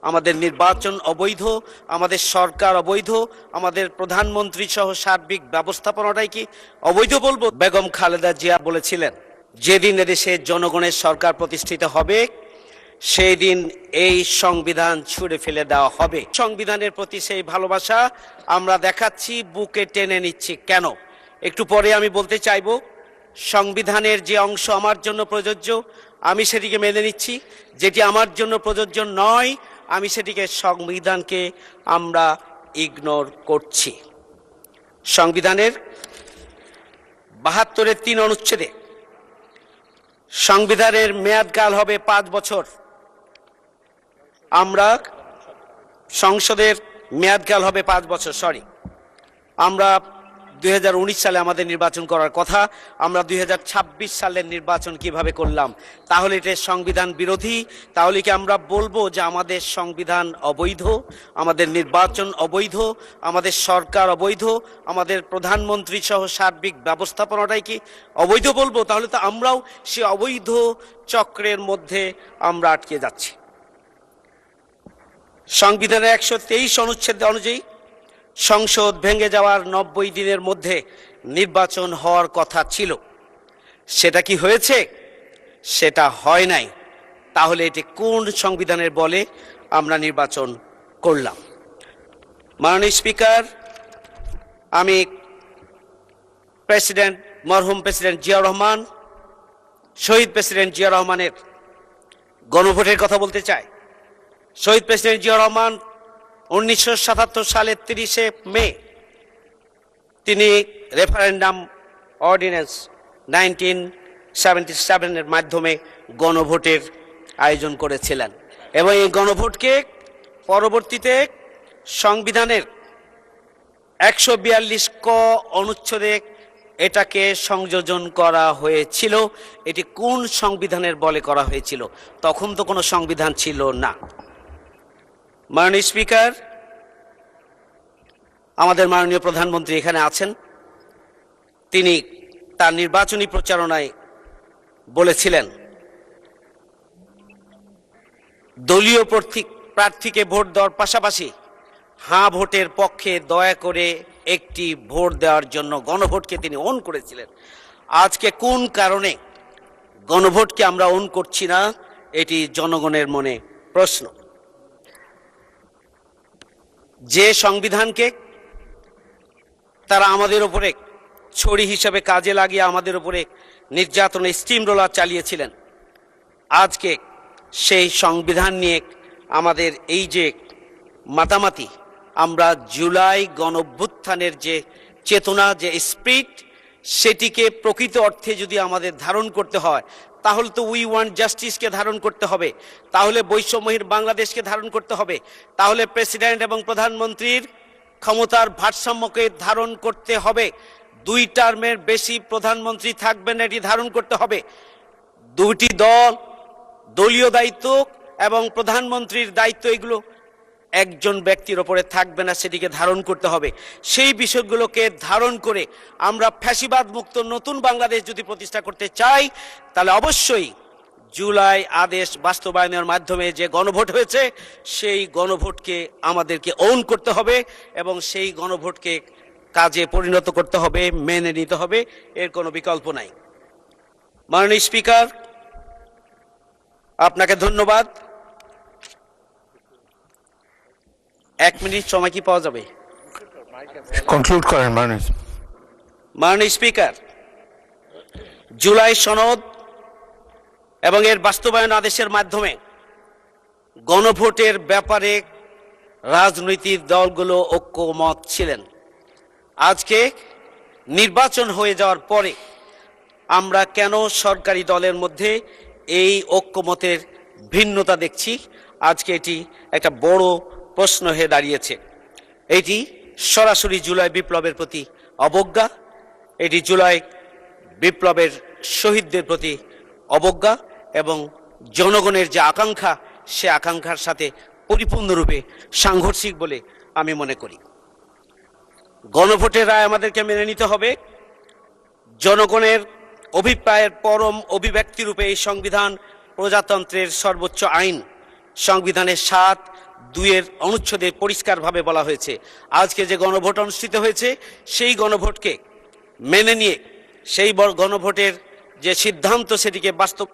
আমাদের নির্বাচন অবৈধ, আমাদের সরকার অবৈধ, আমাদের প্রধানমন্ত্রী সহ সার্বিক ব্যবস্থাপনাটাই কি অবৈধ বলবো? বেগম খালেদা জিয়া বলেছিলেন, যেদিন এদেশে জনগণের সরকার প্রতিষ্ঠিত হবে সেই দিন এই সংবিধান ছুঁড়ে ফেলে দেওয়া হবে। সংবিধানের প্রতি সেই ভালোবাসা আমরা দেখাচ্ছি, বুকে টেনে নিচ্ছি। কেন? একটু পরে আমি বলতে চাইব, সংবিধানের যে অংশ আমার জন্য প্রযোজ্য আমি সেটিকে মেনে নিচ্ছি, যেটি আমার জন্য প্রযোজ্য নয় আমি সেটিকে সংবিধানকে আমরা ইগনোর করছি। সংবিধানের ৭২-এর ৩ অনুচ্ছেদে সংবিধানের মেয়াদকাল হবে ৫ বছর। আমরা সংসদের মেয়াদকাল হবে ৫ বছর। আমরা ২০১৯ সালে আমাদের নির্বাচন করার কথা, আমরা ২০২৬ সালের নির্বাচন কিভাবে করলাম? তাহলে এটা সংবিধান বিরোধী? তাহলে কি আমরা বলবো যে আমাদের সংবিধান অবৈধ, আমাদের নির্বাচন অবৈধ, আমাদের সরকার অবৈধ, আমাদের প্রধানমন্ত্রী সহ সার্বিক ব্যবস্থাপনাটাই কি অবৈধ বলবো? তাহলে তো আমরাও সে অবৈধ চক্রের মধ্যে আমরা আটকে যাচ্ছি। সংবিধানের ১২৩ অনুচ্ছেদ অনুযায়ী সংসদ ভেঙে যাওয়ার ৯০ দিনের মধ্যে নির্বাচন হওয়ার কথা ছিল। সেটা কি হয়েছে? সেটা হয় নাই। তাহলে এটি কোন সংবিধানের বলে আমরা নির্বাচন করলাম? মাননীয় স্পিকার, আমি মরহুম প্রেসিডেন্ট জিয়াউর রহমান, শহীদ প্রেসিডেন্ট জিয়াউর রহমানের গণভোটের কথা বলতে চাই। শহীদ প্রেসিডেন্ট জিয়াউর রহমান ১৯৭৭ সালের ৩০শে মে তিনি রেফারেন্ডাম অর্ডিন্যান্স 1977 এর মাধ্যমে গণভোটের আয়োজন করেছিলেন এবং এই গণভোটকে পরবর্তীতে সংবিধানের ১৪২ ক অনুচ্ছেদে এটাকে সংযোজন করা হয়েছিল। এটি কোন সংবিধানের বলে করা হয়েছিল? তখন তো কোনো সংবিধান ছিল না। মাননীয় স্পিকার, আমাদের মাননীয় প্রধানমন্ত্রী এখানে আছেন। তিনি তার নির্বাচনী প্রচারণায় বলেছিলেন, দলীয় প্রার্থীকে ভোট দেওয়ার পাশাপাশি হাঁ ভোটের পক্ষে দয়া করে একটি ভোট দেওয়ার জন্য গণভোটকে তিনি অন করেছিলেন। আজকে কোন কারণে গণভোটকে আমরা অন করছি না? এটি জনগণের মনে প্রশ্ন। যে সংবিধানকে তারা আমাদের উপরে ছড়ি হিসেবে কাজে লাগিয়ে আমাদের উপরে নির্যাতনের স্টিম রোলার চালিয়েছিলেন, আজকে সেই সংবিধান নিয়ে আমাদের এই যে মাতামাতি, আমরা জুলাই গণঅভ্যুত্থানের যে চেতনা, যে স্পিরিট, সেটিকে প্রকৃত অর্থে যদি আমাদের ধারণ করতে হয় তাহলে তো উই ওয়ান্ট জাস্টিসকে ধারণ করতে হবে, তাহলে বৈষম্যহীন বাংলাদেশকে ধারণ করতে হবে, তাহলে প্রেসিডেন্ট এবং প্রধানমন্ত্রীর ক্ষমতার ভারসাম্যকে ধারণ করতে হবে, ২ টার্মের বেশি প্রধানমন্ত্রী থাকবেন এটি ধারণ করতে হবে, ২টি দলীয় দায়িত্ব এবং প্রধানমন্ত্রীর দায়িত্ব এগুলো একজন ব্যক্তির ওপরে থাকবে না, সেটিকে ধারণ করতে হবে। সেই বিষয়গুলোকে ধারণ করে আমরা ফ্যাসিবাদ মুক্ত নতুন বাংলাদেশ যদি প্রতিষ্ঠা করতে চাই তাহলে অবশ্যই জুলাই আদেশ বাস্তবায়নের মাধ্যমে যে গণভোট হয়েছে সেই গণভোটকে আমাদেরকে ওন করতে হবে এবং সেই গণভোটকে কাজে পরিণত করতে হবে, মেনে নিতে হবে, এর কোনো বিকল্প নাই। মাননীয় স্পিকার, আপনাকে ধন্যবাদ। ১ মিনিট সময় কি পাওয়া যাবে? কনক্লুড করেন মাননীয় স্পিকার, জুলাই সনদ এবং এর বাস্তবায়ন আদেশের মাধ্যমে গণভোটের ব্যাপারে রাজনৈতিক দলগুলো ঐক্যমত ছিলেন। আজকে নির্বাচন হয়ে যাওয়ার পরে আমরা কেন সরকারি দলের মধ্যে এই ঐক্যমতের ভিন্নতা দেখছি? আজকে এটি একটা বড় প্রশ্ন হয়ে দাঁড়িয়েছে। এটি সরাসরি জুলাই বিপ্লবের প্রতি অবজ্ঞা, এটি জুলাই বিপ্লবের শহীদদের প্রতি অবজ্ঞা এবং জনগণের যে আকাঙ্ক্ষা, সে আকাঙ্ক্ষার সাথে পরিপূর্ণরূপে সাংঘর্ষিক বলে আমি মনে করি। গণভোটের রায় আমাদেরকে মেনে নিতে হবে। জনগণের অভিপ্রায়ের পরম অভিব্যক্তি রূপে এই সংবিধান প্রজাতন্ত্রের সর্বোচ্চ আইন। সংবিধানের ৭, 2-এর অনুচ্ছেদে পরিষ্কারভাবে বলা হয়েছে। আজকে যে গণভোট অনুষ্ঠিত হয়েছে সেই গণভোটকে মেনে নিয়ে সেই গণভোটের যে সিদ্ধান্ত সেটিকে বাস্তব